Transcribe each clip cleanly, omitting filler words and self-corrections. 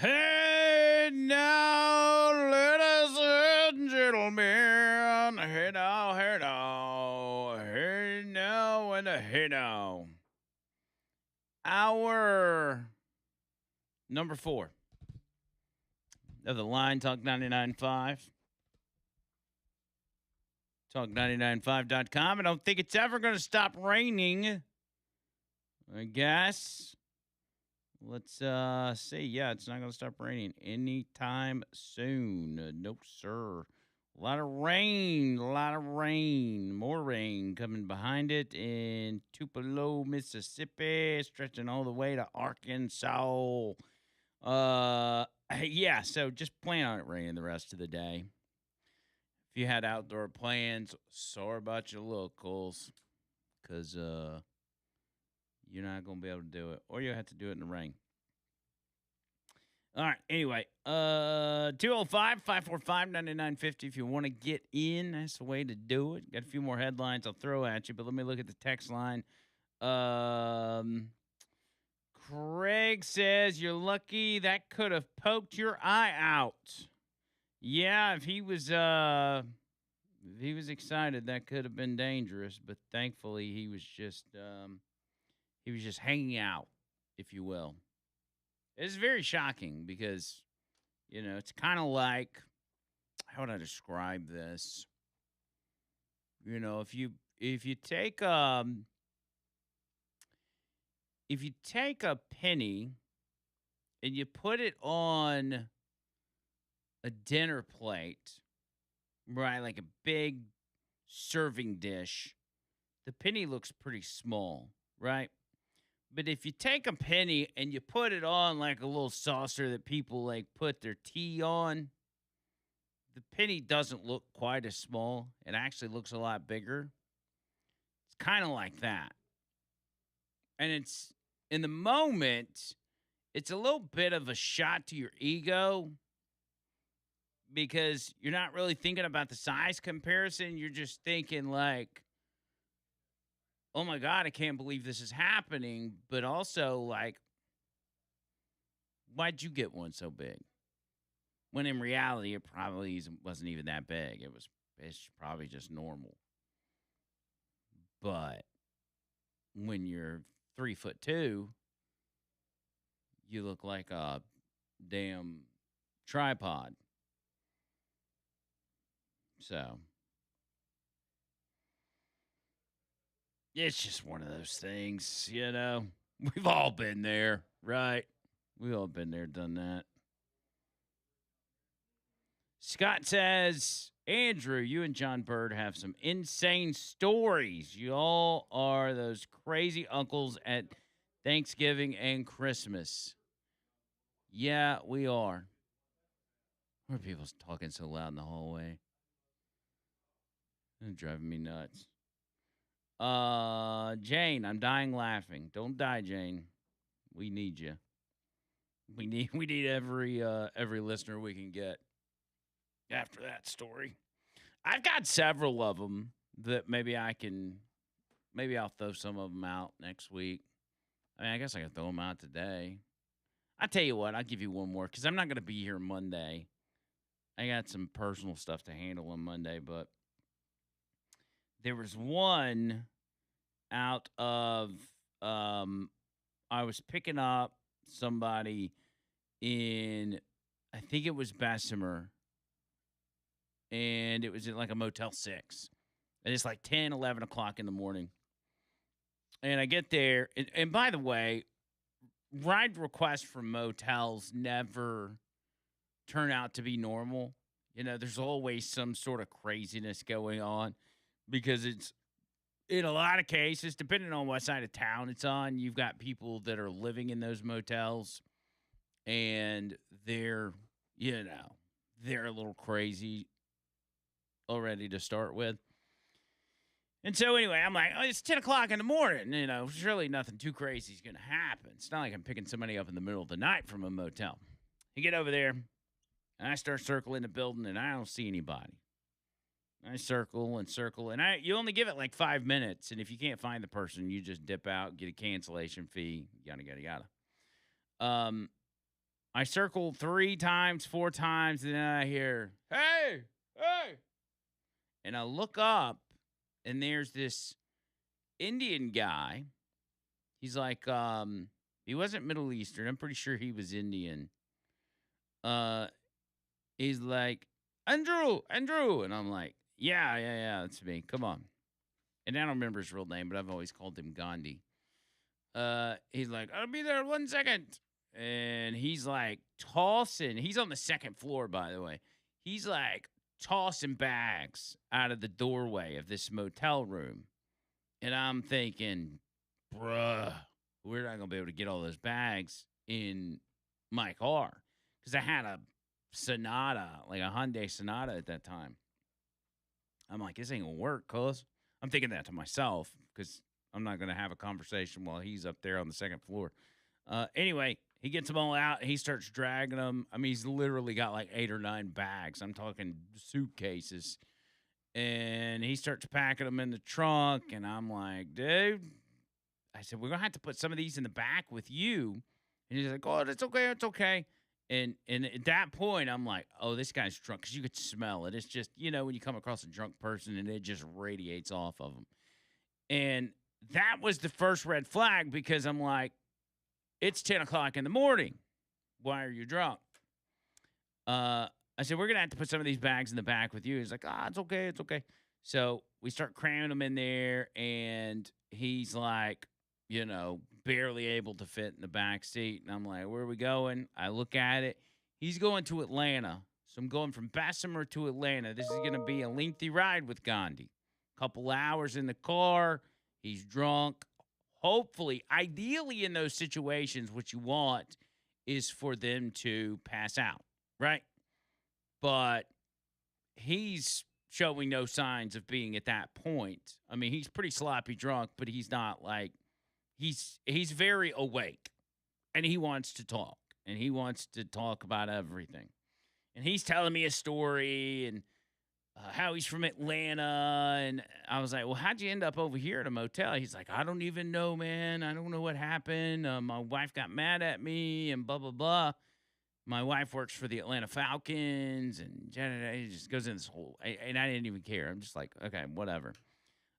Hey now, ladies and gentlemen. Hey now, hey now. Hey now, and hey now. Our number 4 of the line, Talk 99.5. Talk995.com. I don't think it's ever going to stop raining, I guess. Let's see. Yeah, it's not going to stop raining anytime soon. Nope, sir. A lot of rain. More rain coming behind it in Tupelo, Mississippi, stretching all the way to Arkansas. Yeah, so just plan on it raining the rest of the day. If you had outdoor plans, sorry about your locals, because you're not going to be able to do it, or you'll have to do it in the rain. All right. Anyway, 205-545-9950 if you want to get in. That's the way to do it. Got a few more headlines I'll throw at you, but let me look at the text line. Craig says, you're lucky that could have poked your eye out. Yeah, if he was excited, that could have been dangerous, but thankfully he was just hanging out, if you will. It's very shocking because, it's kind of like, how would I describe this? If you take a penny and you put it on a dinner plate, right, like a big serving dish, the penny looks pretty small, right? But if you take a penny and you put it on like a little saucer that people like put their tea on, the penny doesn't look quite as small. It actually looks a lot bigger. It's kind of like that. And it's in the moment, it's a little bit of a shot to your ego because you're not really thinking about the size comparison. You're just thinking like, oh my God, I can't believe this is happening. But also, like, why'd you get one so big? When in reality, it probably wasn't even that big. It's probably just normal. But when you're 3'2", you look like a damn tripod. So it's just one of those things, We've all been there, right? We've all been there, done that. Scott says, Andrew, you and John Bird have some insane stories. You all are those crazy uncles at Thanksgiving and Christmas. Yeah, we are. Why are people talking so loud in the hallway? It's driving me nuts. Jane, I'm dying laughing. Don't die, Jane. We need you. We need every listener we can get after that story. I've got several of them that maybe I'll throw some of them out next week. I mean, I guess I can throw them out today. I'll tell you what, I'll give you one more because I'm not going to be here Monday. I got some personal stuff to handle on Monday, but there was one out of I was picking up somebody in, I think it was Bessemer, and it was in like a Motel 6. And it's like 10, 11 o'clock in the morning. And I get there, and by the way, ride requests from motels never turn out to be normal. There's always some sort of craziness going on because it's, in a lot of cases, depending on what side of town it's on, you've got people that are living in those motels and they're a little crazy already to start with. And so anyway, I'm like, oh, it's 10 o'clock in the morning. Surely nothing too crazy is going to happen. It's not like I'm picking somebody up in the middle of the night from a motel. You get over there, and I start circling the building, and I don't see anybody. I circle, and you only give it like 5 minutes, and if you can't find the person, you just dip out, get a cancellation fee, yada, yada, yada. I circle 3 times, 4 times, and then I hear, "Hey, hey!" And I look up, and there's this Indian guy. He's like, he wasn't Middle Eastern. I'm pretty sure he was Indian. Uh, he's like, Andrew, Andrew. And I'm like, yeah, that's me. Come on. And I don't remember his real name, but I've always called him Gandhi. He's like, I'll be there 1 second. And he's like tossing, he's on the second floor, by the way. He's like tossing bags out of the doorway of this motel room. And I'm thinking, bruh, we're not going to be able to get all those bags in my car. Because I had a Sonata, like a Hyundai Sonata at that time. I'm like, this ain't going to work, cuz. I'm thinking that to myself because I'm not going to have a conversation while he's up there on the second floor. Anyway, he gets them all out. And he starts dragging them. I mean, he's literally got like 8 or 9 bags. I'm talking suitcases. And he starts packing them in the trunk. And I'm like, dude, I said, we're going to have to put some of these in the back with you. And he's like, oh, it's okay. It's okay. And at that point, I'm like, oh, this guy's drunk because you could smell it. It's just, you know, when you come across a drunk person and it just radiates off of them. And that was the first red flag because I'm like, it's 10 o'clock in the morning. Why are you drunk? I said, we're going to have to put some of these bags in the back with you. He's like, it's okay. It's okay. So we start cramming them in there, and he's like, you know, barely able to fit in the back seat. And I'm like, where are we going? I look at it. He's going to Atlanta. So I'm going from Bessemer to Atlanta. This is going to be a lengthy ride with Gandhi. Couple hours in the car. He's drunk. Hopefully, ideally in those situations, what you want is for them to pass out, right? But he's showing no signs of being at that point. I mean, he's pretty sloppy drunk, but he's not like, he's very awake, and he wants to talk, and he wants to talk about everything. And he's telling me a story and how he's from Atlanta. And I was like, well, how'd you end up over here at a motel? He's like, I don't even know, man. I don't know what happened. My wife got mad at me and blah, blah, blah. My wife works for the Atlanta Falcons, and he just goes in this whole, and I didn't even care. I'm just like, okay, whatever.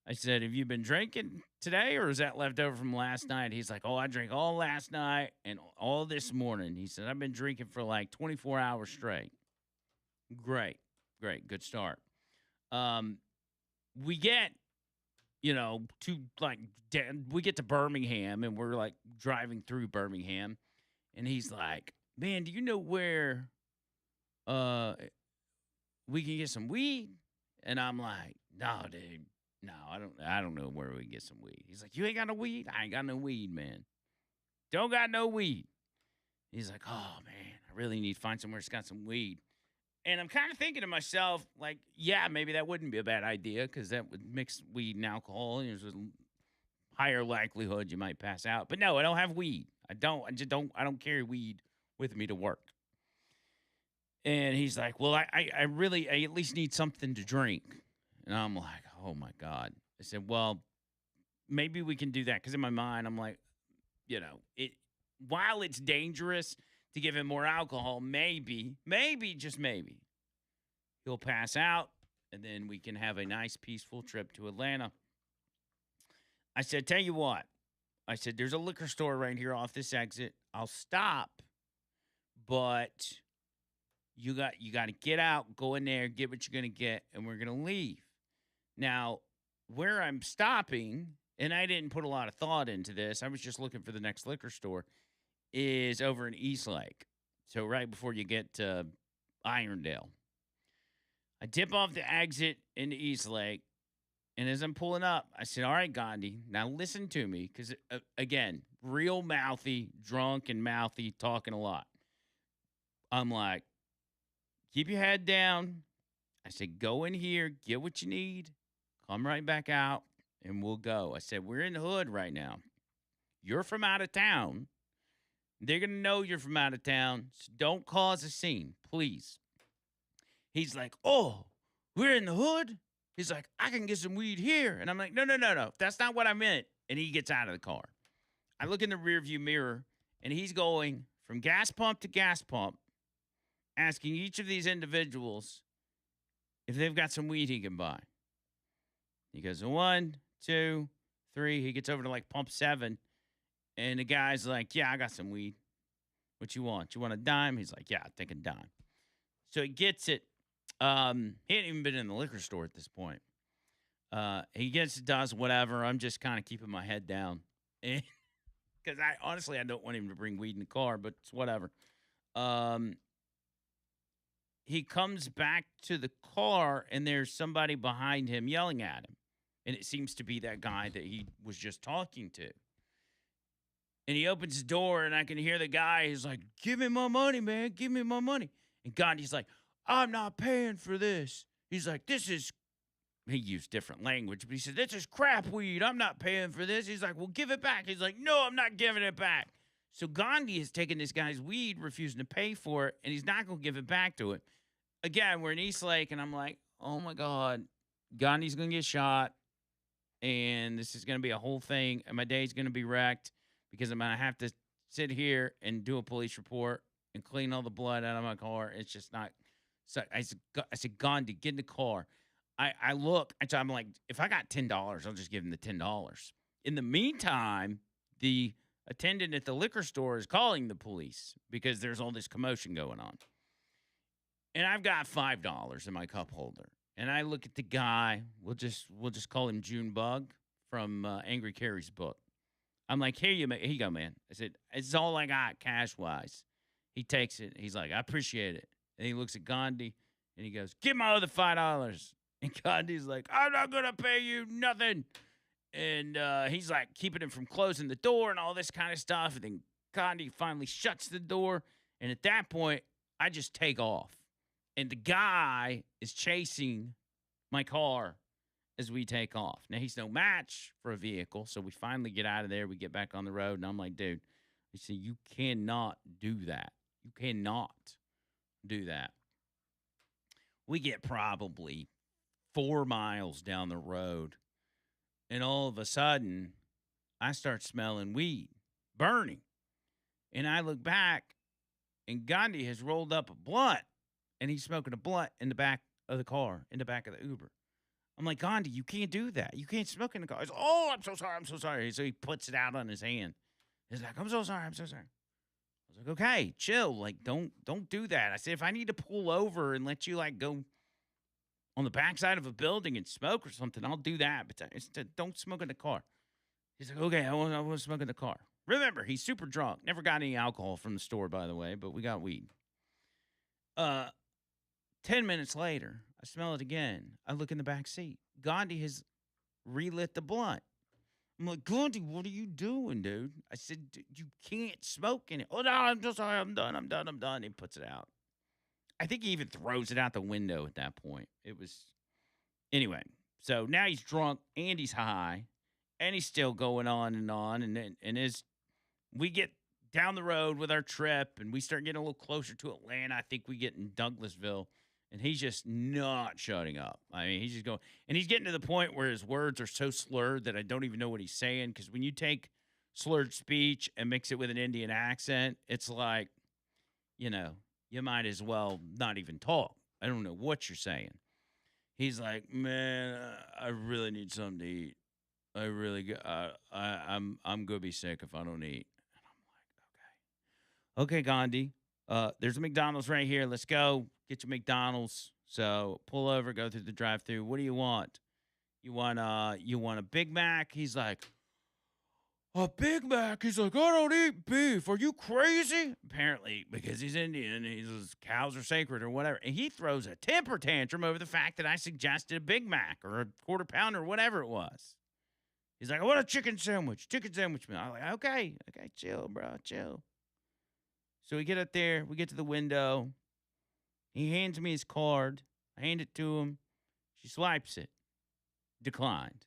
I said, have you been drinking today, or is that left over from last night? He's like, oh, I drank all last night and all this morning. He said, I've been drinking for like 24 hours straight. Great. Good start. We get, you know, we get to Birmingham, and we're like driving through Birmingham, and he's like, man, do you know where we can get some weed? And I'm like, no, dude, no, I don't know where we can get some weed. He's like, you ain't got no weed? I ain't got no weed, man. Don't got no weed. He's like, oh man, I really need to find somewhere that's got some weed. And I'm kind of thinking to myself, like, yeah, maybe that wouldn't be a bad idea because that would mix weed and alcohol. And there's a higher likelihood you might pass out. But no, I don't have weed. I don't carry weed with me to work. And he's like, well, I at least need something to drink. And I'm like, oh my God. I said, well, maybe we can do that. Because in my mind, I'm like, you know, while it's dangerous to give him more alcohol, maybe, just maybe, he'll pass out, and then we can have a nice, peaceful trip to Atlanta. I said, tell you what. I said, there's a liquor store right here off this exit. I'll stop, but you got to get out, go in there, get what you're going to get, and we're going to leave. Now, where I'm stopping, and I didn't put a lot of thought into this, I was just looking for the next liquor store, is over in Eastlake. So right before you get to Irondale. I dip off the exit into Eastlake, and as I'm pulling up, I said, all right, Gandhi, now listen to me, because, again, real mouthy, drunk and mouthy, talking a lot. I'm like, keep your head down. I said, go in here, get what you need, come right back out, and we'll go. I said, we're in the hood right now. You're from out of town. They're going to know you're from out of town, so don't cause a scene, please. He's like, oh, we're in the hood? He's like, I can get some weed here. And I'm like, no. That's not what I meant. And he gets out of the car. I look in the rearview mirror, and he's going from gas pump to gas pump, asking each of these individuals if they've got some weed he can buy. He goes, 1, 2, 3. He gets over to like pump 7. And the guy's like, yeah, I got some weed. What you want? You want a dime? He's like, yeah, I'll take a dime. So he gets it. He hadn't even been in the liquor store at this point. He gets it, does whatever. I'm just kind of keeping my head down. Because I don't want him to bring weed in the car, but it's whatever. He comes back to the car, and there's somebody behind him yelling at him. And it seems to be that guy that he was just talking to. And he opens the door, and I can hear the guy. He's like, give me my money, man. Give me my money. And Gandhi's like, I'm not paying for this. He's like, he used different language, but he said, this is crap weed. I'm not paying for this. He's like, well, give it back. He's like, no, I'm not giving it back. So Gandhi is taking this guy's weed, refusing to pay for it, and he's not going to give it back to him. Again, we're in Eastlake, and I'm like, oh, my God. Gandhi's going to get shot, and this is going to be a whole thing, and my day's going to be wrecked. Because I'm going to have to sit here and do a police report and clean all the blood out of my car. It's just not. So I said, Gandhi, get in the car. I'm like, if I got $10, I'll just give him the $10. In the meantime, the attendant at the liquor store is calling the police because there's all this commotion going on. And I've got $5 in my cup holder. And I look at the guy. We'll just call him Junebug from Angry Carrie's book. I'm like, here you go, man. I said, it's all I got cash-wise. He takes it. He's like, I appreciate it. And he looks at Gandhi, and he goes, give my other $5. And Gandhi's like, I'm not going to pay you nothing. And he's like keeping him from closing the door and all this kind of stuff. And then Gandhi finally shuts the door. And at that point, I just take off. And the guy is chasing my car as we take off. Now, he's no match for a vehicle, so we finally get out of there. We get back on the road, and I'm like, dude, you see, you cannot do that. You cannot do that. We get probably 4 miles down the road, and all of a sudden, I start smelling weed, burning. And I look back, and Gandhi has rolled up a blunt, and he's smoking a blunt in the back of the car, in the back of the Uber. I'm like, Gandhi, you can't do that. You can't smoke in the car. He's like, oh, I'm so sorry. I'm so sorry. So he puts it out on his hand. He's like, I'm so sorry. I'm so sorry. I was like, okay, chill. Like, don't do that. I said, if I need to pull over and let you, like, go on the backside of a building and smoke or something, I'll do that. But don't smoke in the car. He's like, okay, I won't smoke in the car. Remember, he's super drunk. Never got any alcohol from the store, by the way, but we got weed. 10 minutes later, I smell it again. I look in the back seat. Gandhi has relit the blunt. I'm like, Gandhi, what are you doing, dude? I said, you can't smoke in it. Oh, no, I'm so sorry. I'm done. He puts it out. I think he even throws it out the window at that point. Anyway, so now he's drunk and he's high and he's still going on. And as we get down the road with our trip and we start getting a little closer to Atlanta, I think we get in Douglasville. And he's just not shutting up. I mean, he's just going. And he's getting to the point where his words are so slurred that I don't even know what he's saying. Because when you take slurred speech and mix it with an Indian accent, it's like, you might as well not even talk. I don't know what you're saying. He's like, man, I really need something to eat. I really, I'm going to be sick if I don't eat. And I'm like, okay, Gandhi. There's a McDonald's right here. Let's go. Get your McDonald's. So pull over, go through the drive-thru. What do you want? You want a Big Mac? He's like, a Big Mac? He's like, I don't eat beef. Are you crazy? Apparently, because he's Indian, his cows are sacred or whatever. And he throws a temper tantrum over the fact that I suggested a Big Mac or a quarter pounder or whatever it was. He's like, I want a chicken sandwich. Chicken sandwich. I'm like, okay, chill, bro, chill. So we get up there. We get to the window. He hands me his card. I hand it to him. She swipes it. Declined.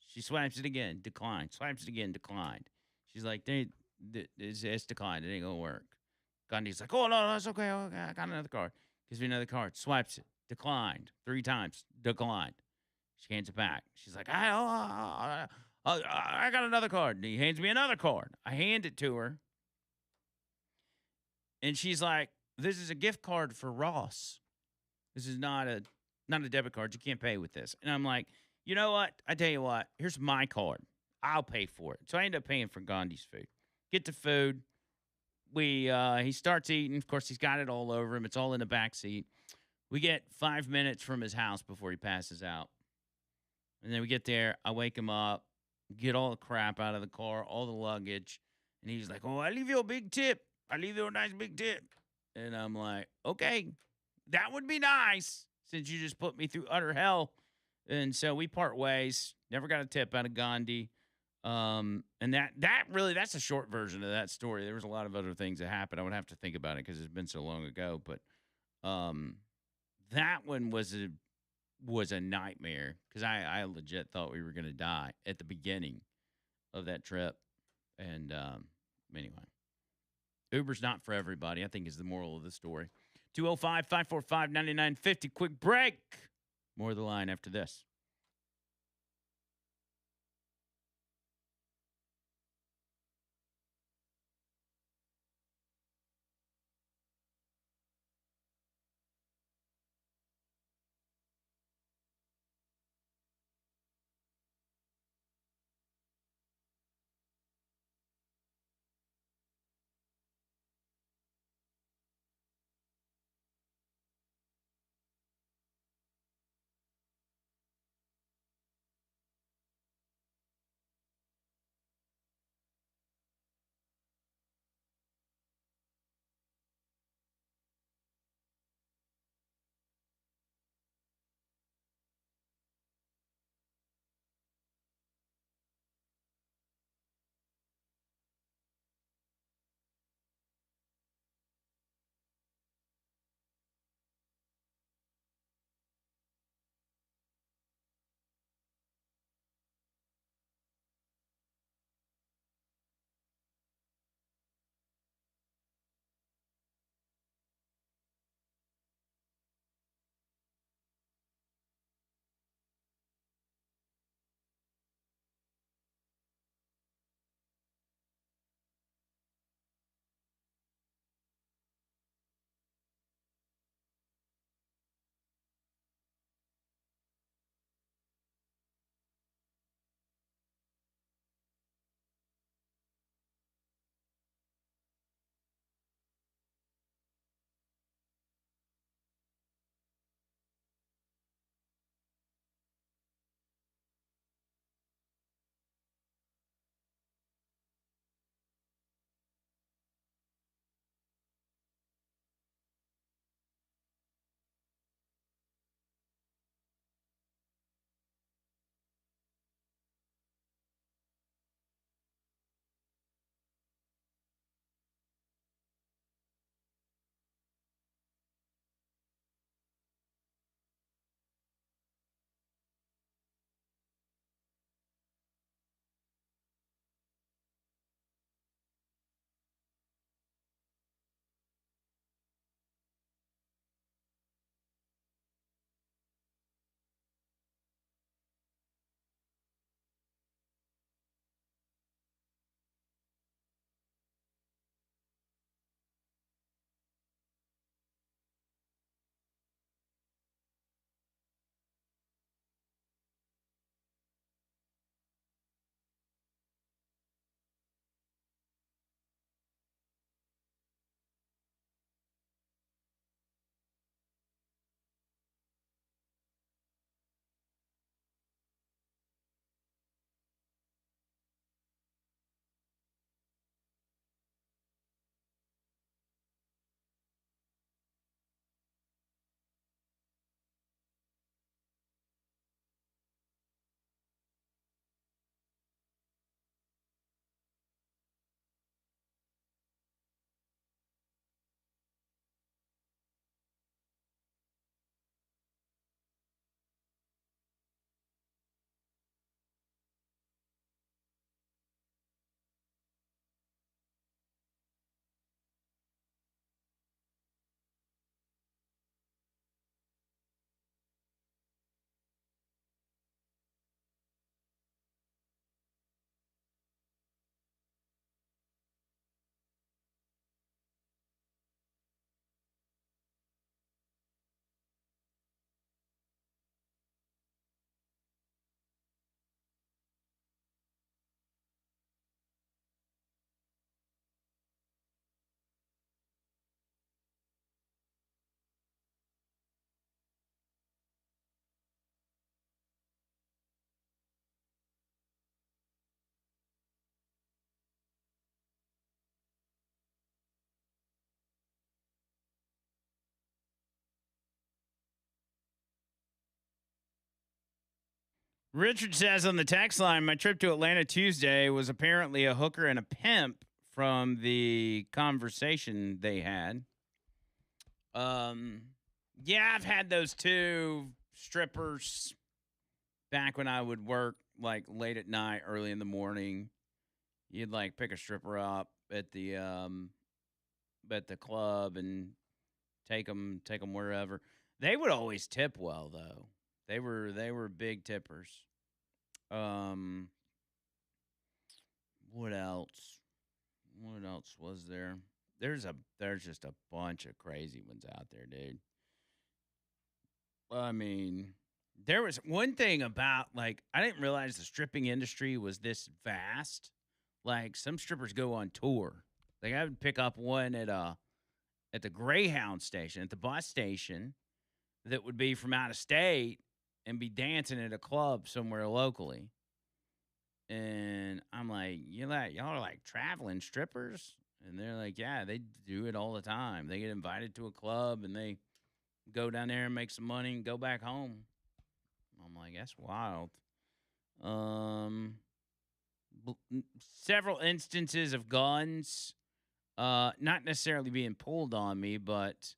She swipes it again. Declined. Swipes it again. Declined. She's like, it's declined. It ain't going to work. Gandhi's like, oh, no, that's okay. I got another card. Gives me another card. Swipes it. Declined. 3 times. Declined. She hands it back. She's like, I got another card. And he hands me another card. I hand it to her. And she's like, "This is a gift card for Ross. This is not a debit card. You can't pay with this." And I'm like, "You know what? I tell you what. Here's my card. I'll pay for it." So I end up paying for Gandhi's food. Get the food. He starts eating. Of course, he's got it all over him. It's all in the back seat. We get 5 minutes from his house before he passes out. And then we get there. I wake him up, get all the crap out of the car, all the luggage. And he's like, "Oh, I leave you a big tip. I leave you a nice big tip." And I'm like, "Okay, that would be nice since you just put me through utter hell." And so we part ways. Never got a tip out of Gandhi. And that's a short version of that story. There was a lot of other things that happened. I would have to think about it because it's been so long ago. But um, that one was a nightmare because I legit thought we were gonna die at the beginning of that trip. And anyway, Uber's not for everybody, I think, is the moral of the story. 205-545-9950. Quick break. More of the line after this. Richard says on the text line, my trip to Atlanta Tuesday was apparently a hooker and a pimp from the conversation they had. Um, yeah, I've had those two strippers back when I would work like late at night, early in the morning. You'd like pick a stripper up at the club and take them wherever. They would always tip well though. They were big tippers. Um, what else? What else was there? There's just a bunch of crazy ones out there, dude. I mean, there was one thing about like I didn't realize the stripping industry was this vast. Like some strippers go on tour. Like I would pick up one at the Greyhound station, at the bus station, that would be from out of state and be dancing at a club somewhere locally. And I'm like, y'all are like traveling strippers? And they're like, yeah, they do it all the time. They get invited to a club and they go down there and make some money and go back home. I'm like, that's wild. Um, Several instances of guns, not necessarily being pulled on me, but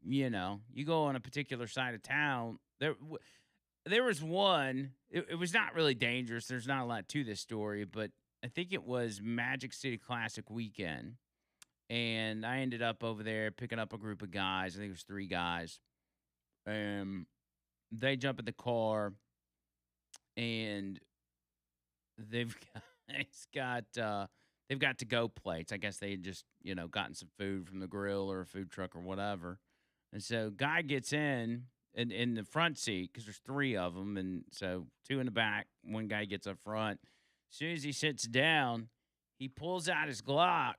you go on a particular side of town. There was one. It was not really dangerous. There's not a lot to this story, but I think it was Magic City Classic weekend, and I ended up over there picking up a group of guys. I think it was three guys. They jump in the car, and they've it's got they've got to go plates. I guess they had just gotten some food from the grill or a food truck or whatever, and so guy gets in the front seat because there's three of them, and so two in the back. One guy gets up front. As soon as he sits down, he pulls out his Glock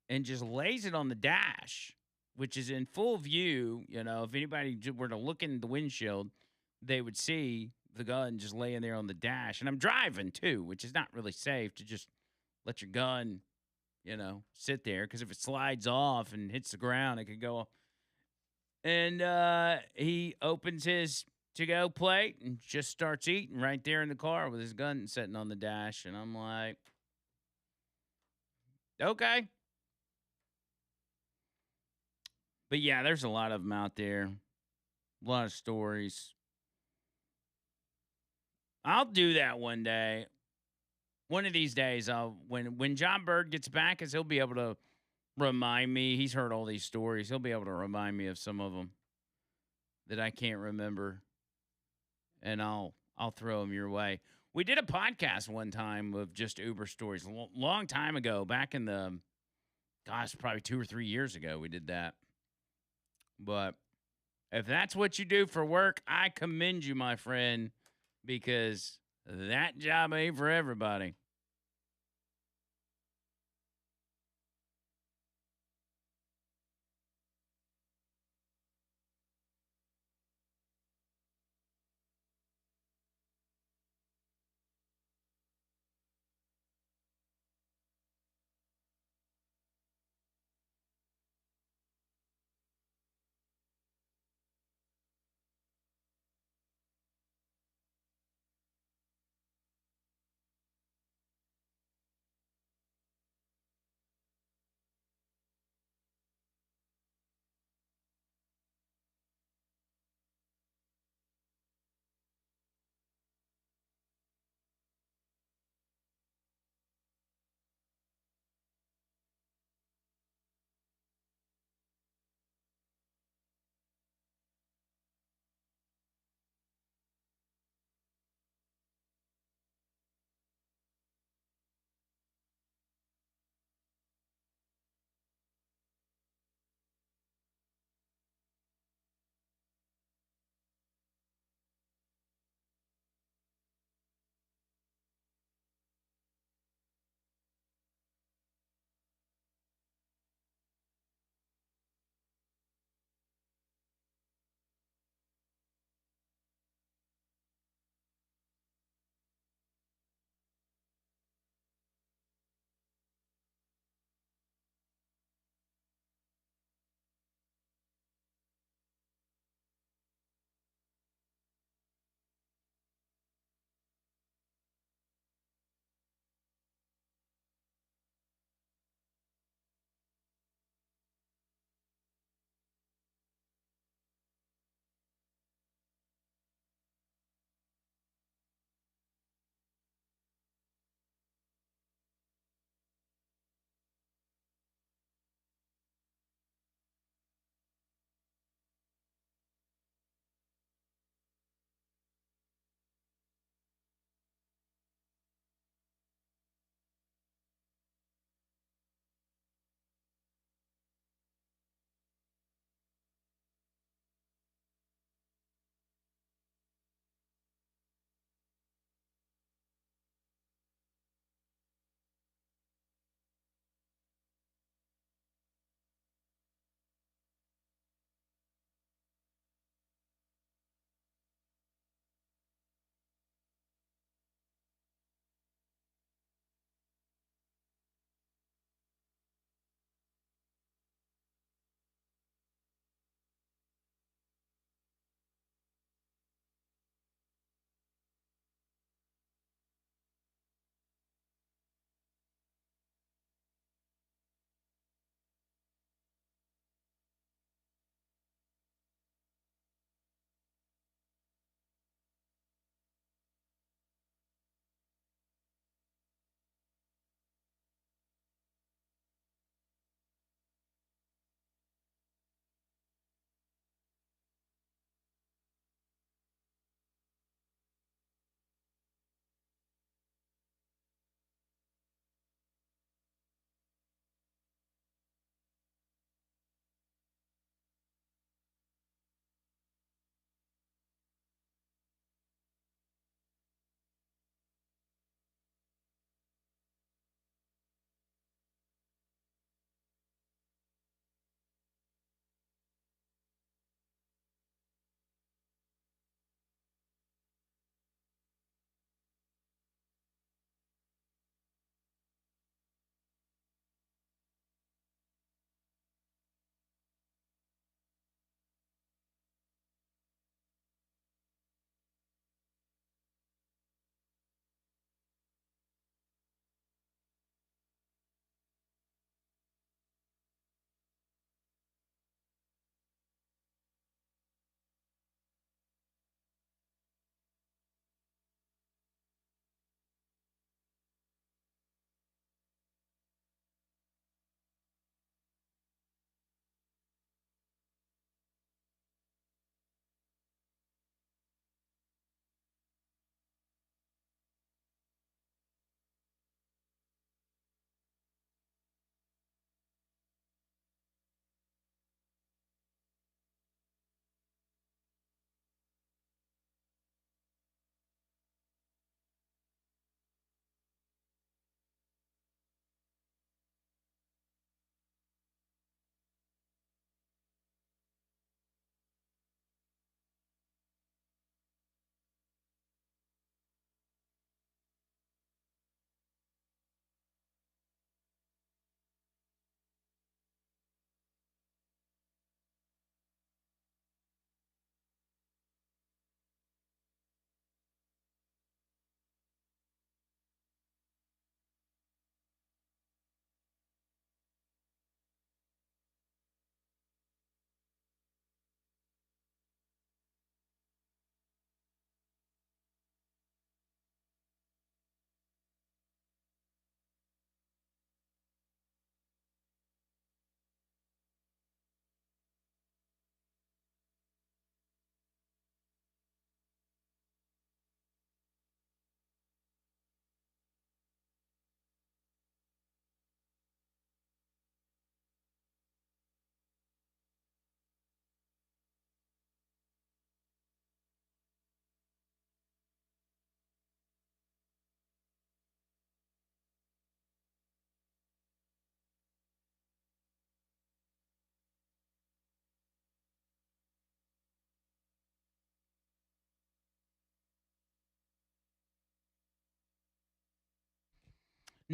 and just lays it on the dash, which is in full view. If anybody were to look in the windshield, they would see the gun just laying there on the dash. And I'm driving too, which is not really safe to just let your gun, sit there because if it slides off and hits the ground, it could go off. And he opens his to-go plate and just starts eating right there in the car with his gun sitting on the dash. And I'm like, okay. But yeah, there's a lot of them out there. A lot of stories. I'll do that one day. One of these days, when John Bird gets back, because he'll be able to remind me. He's heard all these stories. He'll be able to remind me of some of them that I can't remember, and I'll throw them your way. We did a podcast one time of just Uber stories, long time ago, back in the, gosh, probably 2 or 3 years ago. We did that. But if that's what you do for work, I commend you, my friend, because that job ain't for everybody.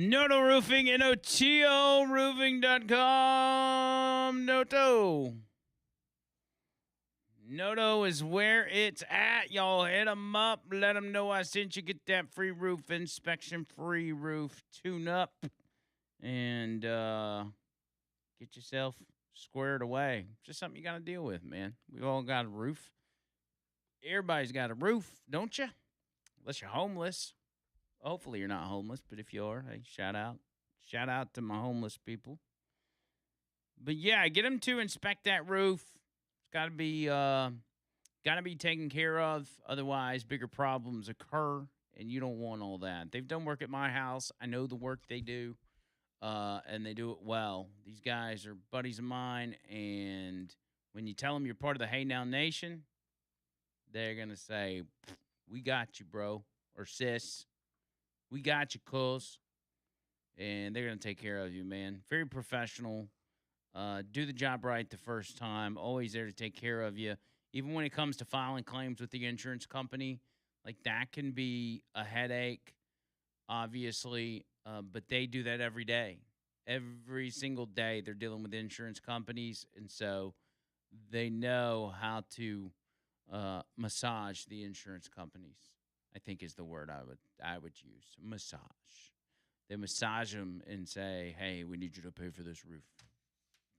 Noto Roofing, N-O-T-O roofing.com. Noto. Noto is where it's at. Y'all hit them up. Let them know I sent you. Get that free roof inspection, free roof tune-up. And get yourself squared away. Just something you got to deal with, man. We've all got a roof. Everybody's got a roof, don't you? Unless you're homeless. Hopefully you're not homeless, but if you are, hey, shout out. Shout out to my homeless people. But yeah, get them to inspect that roof. It's got to be taken care of. Otherwise, bigger problems occur, and you don't want all that. They've done work at my house. I know the work they do, and they do it well. These guys are buddies of mine, and when you tell them you're part of the Hey Now Nation, they're going to say, we got you, bro, or sis. We got you, cuz. And they're going to take care of you, man. Very professional. Do the job right the first time. Always there to take care of you. Even when it comes to filing claims with the insurance company, like that can be a headache, obviously. But they do that every day. Every single day they're dealing with insurance companies. And so they know how to massage the insurance companies, I think is the word I would use. Massage. They massage them and say, hey, we need you to pay for this roof.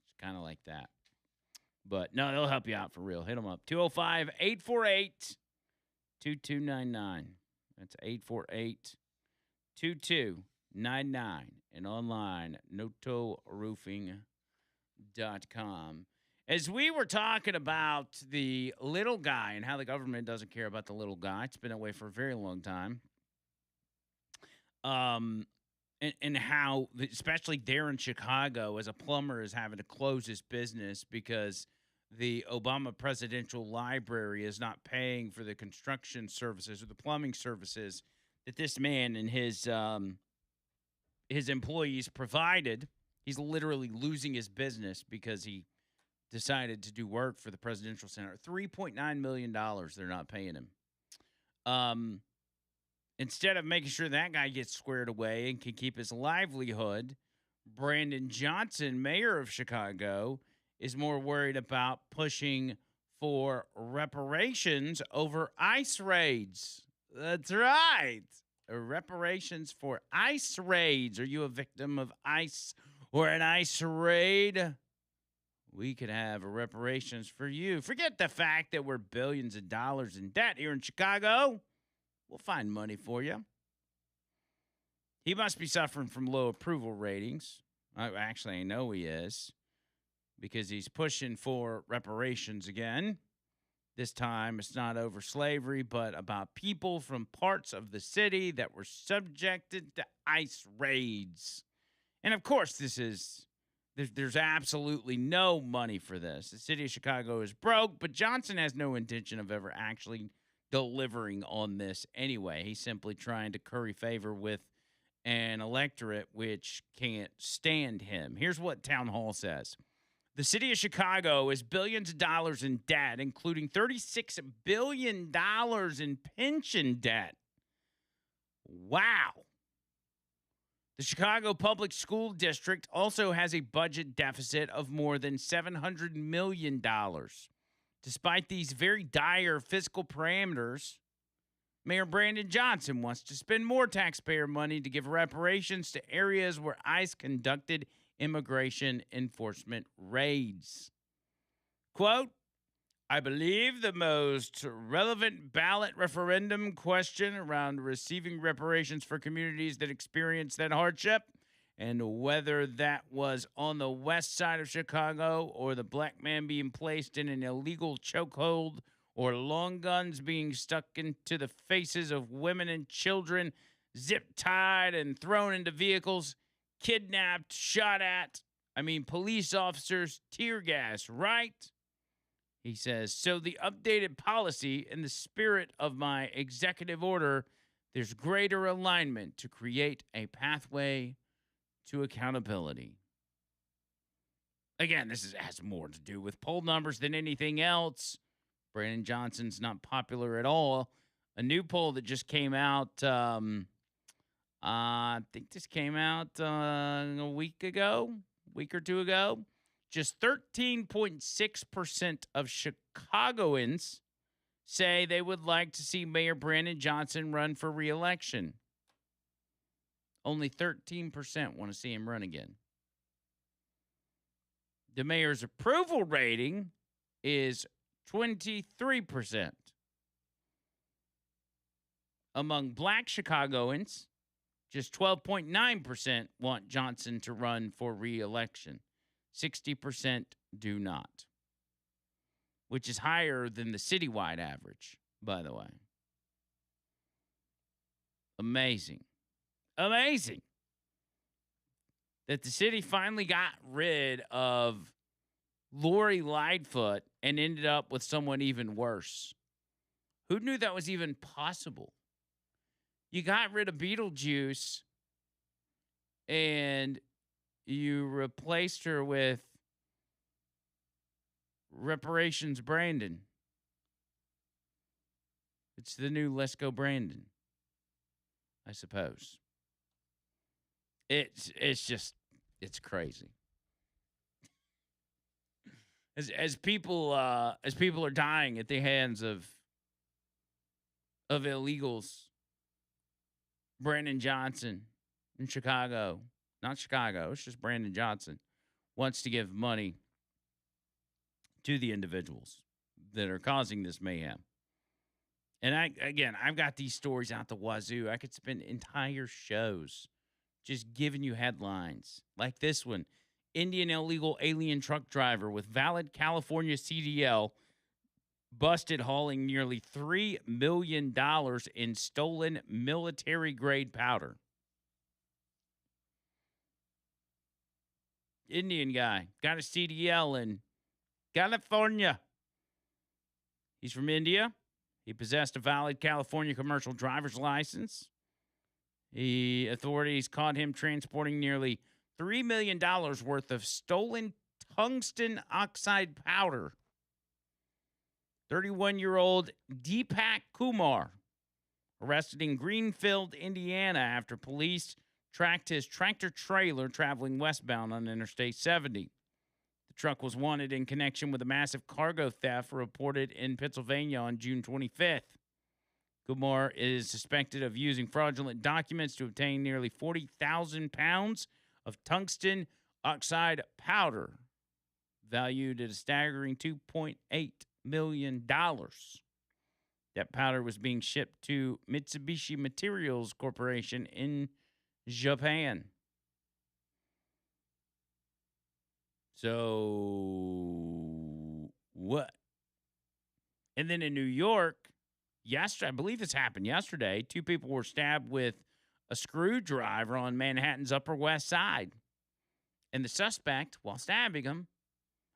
It's kind of like that. But no, they'll help you out for real. Hit them up. 205-848-2299. That's 848-2299. And online, notoroofing.com. As we were talking about the little guy and how the government doesn't care about the little guy, it's been that way for a very long time. And how, especially there in Chicago, as a plumber is having to close his business because the Obama Presidential Library is not paying for the construction services or the plumbing services that this man and his employees provided. He's literally losing his business because he decided to do work for the Presidential Center. $3.9 million they're not paying him. Instead of making sure that guy gets squared away and can keep his livelihood, Brandon Johnson, mayor of Chicago, is more worried about pushing for reparations over ICE raids. That's right. Reparations for ICE raids. Are you a victim of ICE or an ICE raid? We could have reparations for you. Forget the fact that we're billions of dollars in debt here in Chicago. We'll find money for you. He must be suffering from low approval ratings. Actually, I know he is, because he's pushing for reparations again. This time, it's not over slavery, but about people from parts of the city that were subjected to ICE raids. And of course, there's absolutely no money for this. The city of Chicago is broke, but Johnson has no intention of ever actually delivering on this anyway. He's simply trying to curry favor with an electorate which can't stand him. Here's what Town Hall says. The city of Chicago is billions of dollars in debt, including $36 billion in pension debt. Wow. The Chicago Public School District also has a budget deficit of more than $700 million. Despite these very dire fiscal parameters, Mayor Brandon Johnson wants to spend more taxpayer money to give reparations to areas where ICE conducted immigration enforcement raids. Quote, I believe the most relevant ballot referendum question around receiving reparations for communities that experience that hardship, and whether that was on the west side of Chicago or the black man being placed in an illegal chokehold or long guns being stuck into the faces of women and children, zip-tied and thrown into vehicles, kidnapped, shot at, police officers, tear gas, right? He says, so the updated policy in the spirit of my executive order, there's greater alignment to create a pathway to accountability. Again, this has more to do with poll numbers than anything else. Brandon Johnson's not popular at all. A new poll that just came out I think this came out a week or two ago. Just 13.6% of Chicagoans say they would like to see Mayor Brandon Johnson run for re-election. Only 13% want to see him run again. The mayor's approval rating is 23%. Among black Chicagoans, just 12.9% want Johnson to run for re-election. 60% do not, which is higher than the citywide average, by the way. Amazing. Amazing that the city finally got rid of Lori Lightfoot and ended up with someone even worse. Who knew that was even possible? You got rid of Beetlejuice and you replaced her with Reparations Brandon. It's the new Let's Go Brandon, I suppose. It's crazy. As people are dying at the hands of illegals, Brandon Johnson in Chicago, not Chicago, it's just Brandon Johnson, wants to give money to the individuals that are causing this mayhem. And I've got these stories out the wazoo. I could spend entire shows just giving you headlines like this one. Indian illegal alien truck driver with valid California CDL busted hauling nearly $3 million in stolen military-grade powder. Indian guy got a CDL in California. He's from India. He possessed a valid California commercial driver's license. The authorities caught him transporting nearly $3 million worth of stolen tungsten oxide powder. 31-year-old Deepak Kumar, arrested in Greenfield, Indiana, after police tracked his tractor trailer traveling westbound on Interstate 70. The truck was wanted in connection with a massive cargo theft reported in Pennsylvania on June 25th. Kumar is suspected of using fraudulent documents to obtain nearly 40,000 pounds of tungsten oxide powder, valued at a staggering $2.8 million. That powder was being shipped to Mitsubishi Materials Corporation in Japan. So, what? And then in New York, yesterday, I believe this happened yesterday, 2 people were stabbed with a screwdriver on Manhattan's Upper West Side. And the suspect, while stabbing him,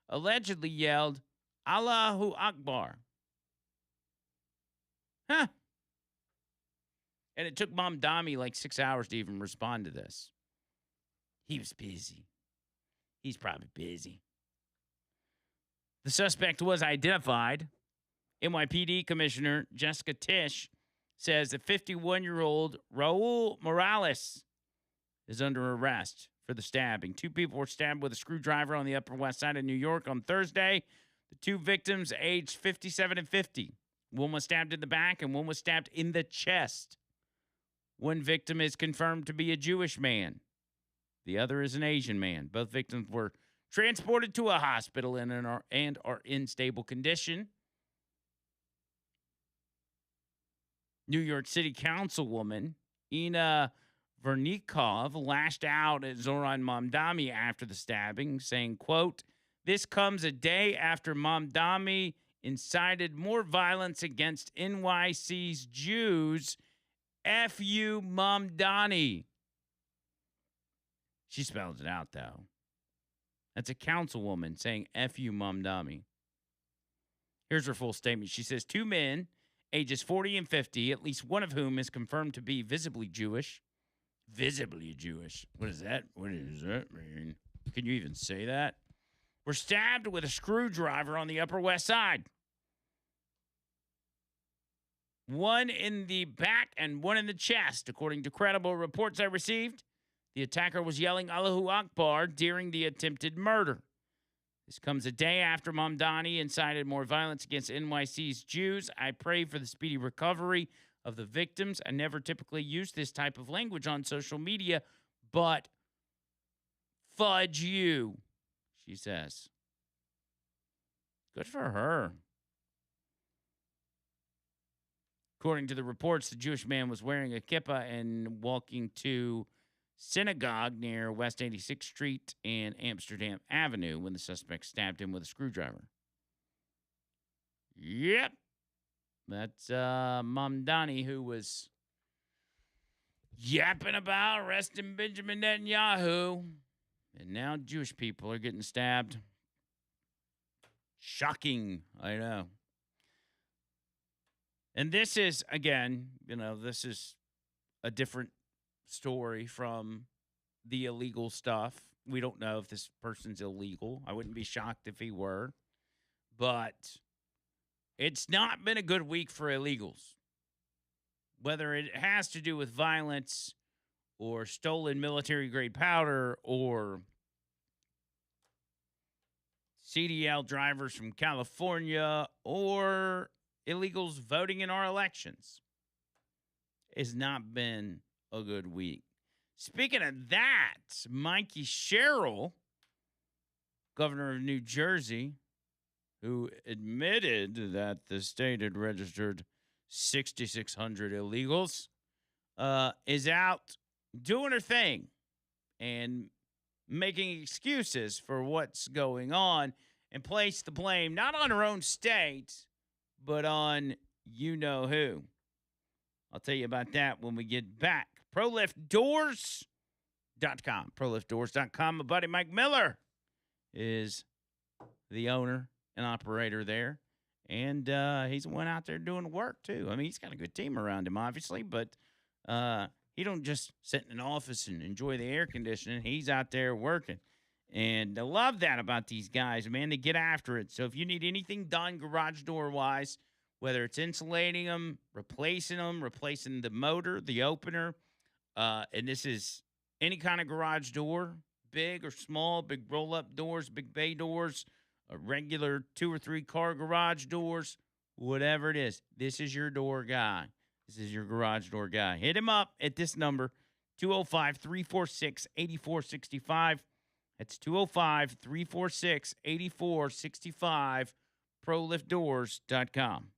allegedly yelled, "Allahu Akbar." Huh. And it took Mamdani like 6 hours to even respond to this. He was busy. He's probably busy. The suspect was identified. NYPD Commissioner Jessica Tisch says that 51-year-old Raul Morales is under arrest for the stabbing. 2 people were stabbed with a screwdriver on the Upper West Side of New York on Thursday. The 2 victims, aged 57 and 50. One was stabbed in the back and one was stabbed in the chest. One victim is confirmed to be a Jewish man. The other is an Asian man. Both victims were transported to a hospital and are in stable condition. New York City Councilwoman Ina Vernikov lashed out at Zoran Mamdani after the stabbing, saying, quote, "This comes a day after Mamdani incited more violence against NYC's Jews. F you, Mamdani." She spells it out, though. That's a councilwoman saying, "F you, Mamdani." Here's her full statement. She says, 2 men, ages 40 and 50, at least one of whom is confirmed to be visibly Jewish. Visibly Jewish. What does that mean? Can you even say that? Were stabbed with a screwdriver on the Upper West Side. one in the back and one in the chest. According to credible reports I received, the attacker was yelling Allahu Akbar during the attempted murder. This comes a day after Mamdani incited more violence against NYC's Jews. I pray for the speedy recovery of the victims. I never typically use this type of language on social media, but fudge you, she says. Good for her. According to the reports, the Jewish man was wearing a kippah and walking to synagogue near West 86th Street and Amsterdam Avenue when the suspect stabbed him with a screwdriver. Yep. That's Mamdani, who was yapping about arresting Benjamin Netanyahu. And now Jewish people are getting stabbed. Shocking, I know. And this is, again, this is a different story from the illegal stuff. We don't know if this person's illegal. I wouldn't be shocked if he were. But it's not been a good week for illegals. Whether it has to do with violence or stolen military-grade powder or CDL drivers from California or illegals voting in our elections. It's not been a good week. Speaking of that, Mikey Sherrill, governor of New Jersey, who admitted that the state had registered 6,600 illegals, is out doing her thing and making excuses for what's going on and placed the blame not on her own state, but on you-know-who. I'll tell you about that when we get back. ProLiftDoors.com. ProLiftDoors.com. My buddy Mike Miller is the owner and operator there. And he's the one out there doing the work, too. I mean, he's got a good team around him, obviously, but he don't just sit in an office and enjoy the air conditioning. He's out there working. And I love that about these guys, man. They get after it. So if you need anything done garage door-wise, whether it's insulating them, replacing the motor, the opener, and this is any kind of garage door, big or small, big roll-up doors, big bay doors, regular 2 or 3 car garage doors, whatever it is, this is your door guy. This is your garage door guy. Hit him up at this number, 205-346-8465. That's 205-346-8465, ProLiftDoors.com.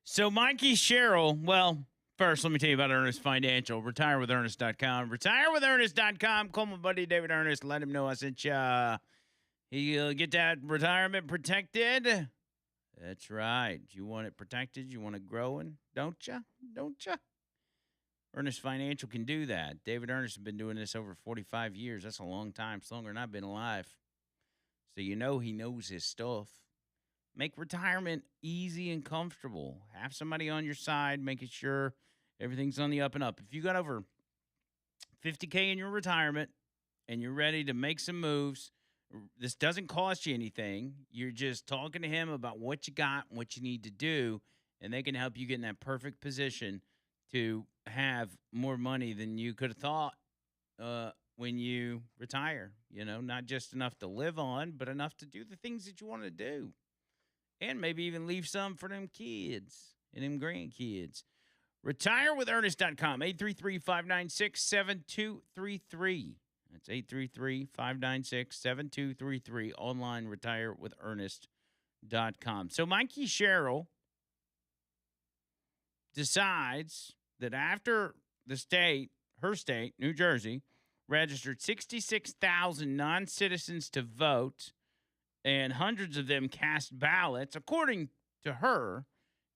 So Mikey Sherrill, well, first let me tell you about Ernest Financial. RetireWithErnest.com. RetireWithErnest.com. Call my buddy David Ernest. Let him know I sent you. He'll get that retirement protected. That's right. You want it protected. You want it growing, don't you? Don't you? Ernest Financial can do that. David Ernest has been doing this over 45 years. That's a long time. It's longer than I've been alive. So you know he knows his stuff. Make retirement easy and comfortable. Have somebody on your side, making sure everything's on the up and up. If you got over $50K in your retirement and you're ready to make some moves, this doesn't cost you anything. You're just talking to him about what you got and what you need to do, and they can help you get in that perfect position to have more money than you could have thought when you retire. You know, not just enough to live on, but enough to do the things that you want to do. And maybe even leave some for them kids and them grandkids. RetireWithErnest.com, 833-596-7233. That's 833-596-7233. Online, RetireWithErnest.com. So Mikey Sherrill decides that after the state, her state, New Jersey, registered 66,000 non-citizens to vote, and hundreds of them cast ballots, according to her,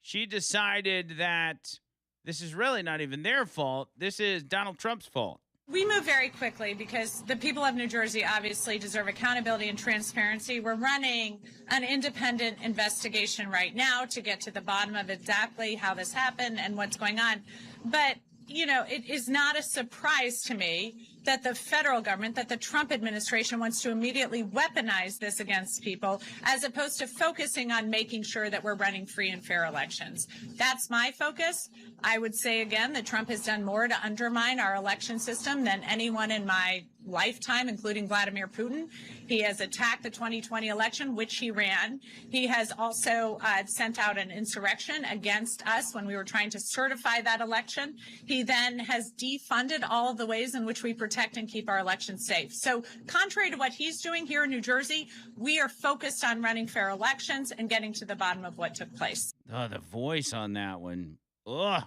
she decided that this is really not even their fault. This is Donald Trump's fault. We move very quickly because the people of New Jersey obviously deserve accountability and transparency. We're running an independent investigation right now to get to the bottom of exactly how this happened and what's going on. But, you know, it is not a surprise to me that the federal government, that the Trump administration wants to immediately weaponize this against people, as opposed to focusing on making sure that we're running free and fair elections. That's my focus. I would say again that Trump has done more to undermine our election system than anyone in my lifetime, including Vladimir Putin. He has attacked the 2020 election, which he ran. He has also sent out an insurrection against us when we were trying to certify that election. He then has defunded all of the ways in which we protect and keep our elections safe. So contrary to what he's doing here in New Jersey, we are focused on running fair elections and getting to the bottom of what took place. Oh, the voice on that one. Ugh.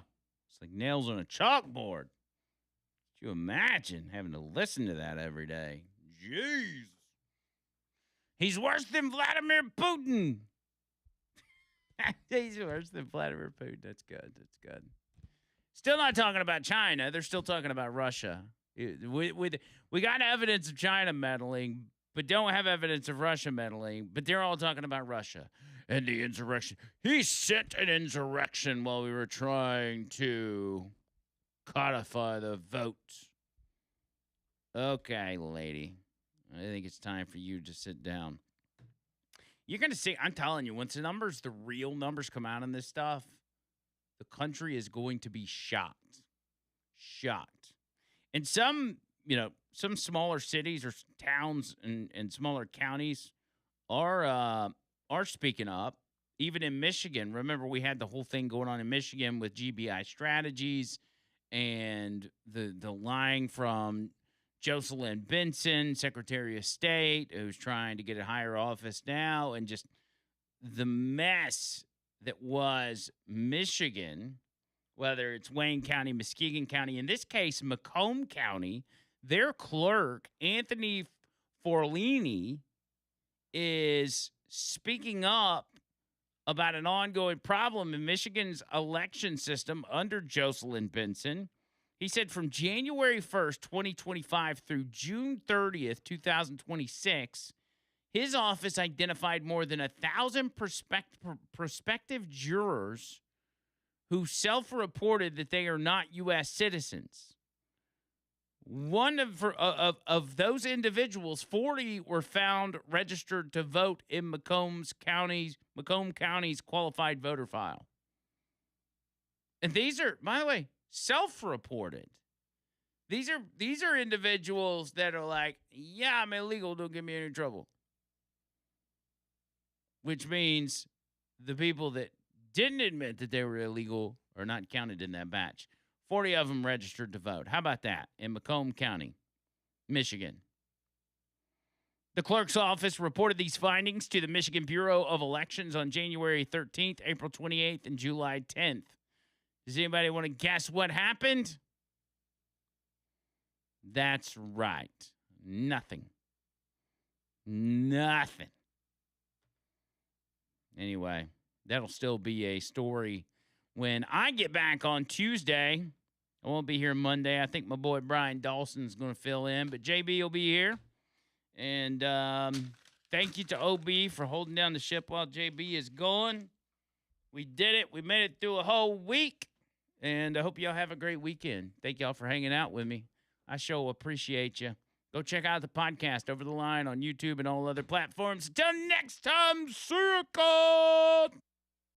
It's like nails on a chalkboard. Could you imagine having to listen to that every day? Jeez. He's worse than Vladimir Putin. He's worse than Vladimir Putin. That's good. That's good. Still not talking about China. They're still talking about Russia. We got evidence of China meddling, but don't have evidence of Russia meddling. But they're all talking about Russia and the insurrection. He sent an insurrection while we were trying to codify the vote. Okay, lady. I think it's time for you to sit down. You're going to see, I'm telling you, once the real numbers come out on this stuff, the country is going to be shocked. Shocked. And some smaller cities or towns and smaller counties are speaking up. Even in Michigan, remember we had the whole thing going on in Michigan with GBI Strategies and the lying from Jocelyn Benson, Secretary of State, who's trying to get a higher office now, and just the mess that was Michigan, whether it's Wayne County, Muskegon County, in this case, Macomb County, their clerk, Anthony Forlini, is speaking up about an ongoing problem in Michigan's election system under Jocelyn Benson. He said from January 1st, 2025 through June 30th, 2026, his office identified more than 1,000 prospective jurors who self-reported that they are not U.S. citizens. One of those individuals, 40 were found registered to vote in Macomb County's qualified voter file. And these are, by the way, self-reported. These are individuals that are like, yeah, I'm illegal, don't get me in any trouble. Which means the people that didn't admit that they were illegal are not counted in that batch. 40 of them registered to vote. How about that in Macomb County, Michigan? The clerk's office reported these findings to the Michigan Bureau of Elections on January 13th, April 28th, and July 10th. Does anybody want to guess what happened? That's right. Nothing. Nothing. Anyway, that'll still be a story when I get back on Tuesday. I won't be here Monday. I think my boy Brian Dawson's going to fill in, but JB will be here. And thank you to OB for holding down the ship while JB is gone. We did it. We made it through a whole week. And I hope y'all have a great weekend. Thank y'all for hanging out with me. I sure appreciate you. Go check out the podcast Over the Line on YouTube and all other platforms. Until next time, see you.